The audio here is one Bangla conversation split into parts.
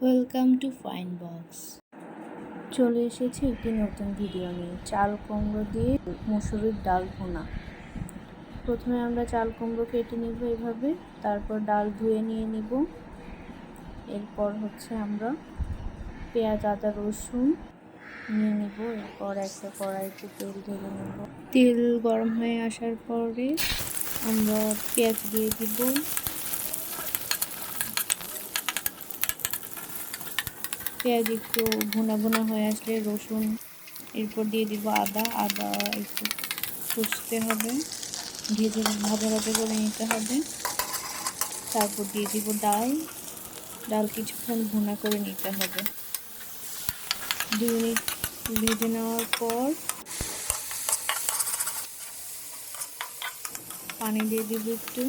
Welcome to fine box. চলে এসেছি একটি নতুন ভিডিও নিয়ে, চাল কুমড়ো দিয়ে মুসুরির ডাল ভুনা। প্রথমে আমরা চাল কুমড়ো কেটে নিব এভাবে, তারপর ডাল ধুয়ে নিয়ে নিব। এরপর আমরা পেঁয়াজ আদা রসুন নিয়ে নিব। এরপর একটা কড়াইতে তেল ঢেলে নেব। তেল গরম হয়ে আসার পরে আমরা পেঁয়াজ দিয়ে দিব। পেঁয়াজ একটু ভুনা ভুনা হয়ে আসলে রসুন, এরপর দিয়ে দিব আদা একটু কুচতে হবে, ভেজে ভাজা ভাজা করে নিতে হবে। তারপর দিয়ে দিব ডাল কিছুক্ষণ ভুনা করে নিতে হবে। 2 মিনিট ভেজে নেওয়ার পর পানি দিয়ে দিব একটু।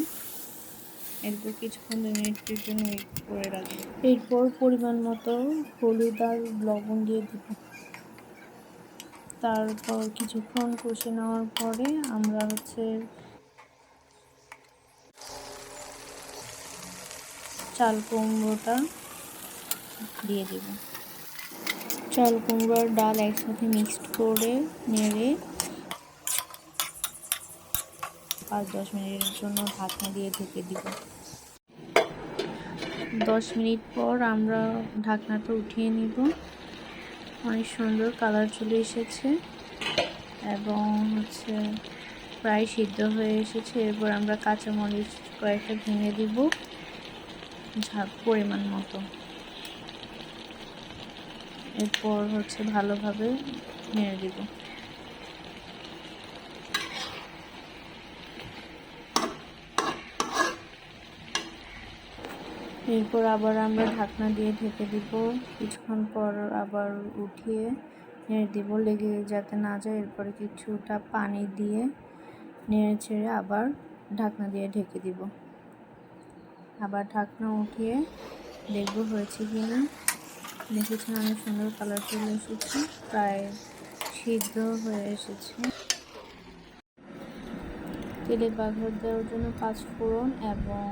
এরপর কিছুক্ষণ 2 মিনিটের জন্য করে রাখবো। এরপর পরিমাণ মতো হলুদ আর লবণ দিয়ে দিব। তারপর কিছুক্ষণ কষে নেওয়ার পরে আমরা চাল কুমড়োটা দিয়ে দেব। চাল কুমড়ো আর ডাল একসাথে মিক্সড করে নেড়ে 5-10 মিনিটের জন্য ঢাকনা দিয়ে ঢেকে দিব। 10 মিনিট পর আমরা ঢাকনাটা উঠিয়ে নিব। অনেক সুন্দর কালার চলে এসেছে এবং প্রায় সিদ্ধ হয়ে এসেছে। এরপর আমরা কাঁচামরিচ কয়েকটা ভেঙে দিব পরিমাণ মতো। এরপর ভালোভাবে নেড়ে দিব। এরপর আবার আমরা ঢাকনা দিয়ে ঢেকে দিব। কিছুক্ষণ পর আবার উঠিয়ে নেড়ে দিব, লেগে যাতে না যায়। এরপরে কিছুটা পানি দিয়ে নেড়ে ছেড়ে আবার ঢাকনা দিয়ে ঢেকে দিব। আবার ঢাকনা উঠিয়ে দেখব হয়েছে কিনা। দেখেছেন অনেক সুন্দর কালার চলে এসেছে, প্রায় সিদ্ধ হয়ে এসেছে। তেলে বাগার দেওয়ার জন্য 5 ফোড়ন এবং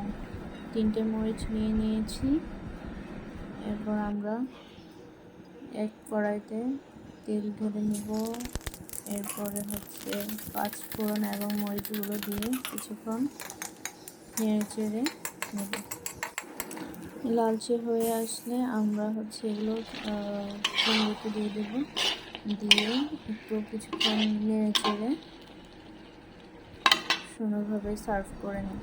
3টে মরিচ নিয়ে নিয়েছি। এরপর আমরা এক কড়াইতে তেল ঢেলে নিব। এরপরে 5 ফোড়ন এবং মরিচগুলো দিয়ে কিছুক্ষণ নেড়ে চেড়ে নেব। লালচে হয়ে আসলে আমরা এগুলো কুমড়োতে দিয়ে দেব। দিয়ে একটু কিছুক্ষণ নেড়ে চেড়ে সুন্দরভাবে সার্ভ করে নেব।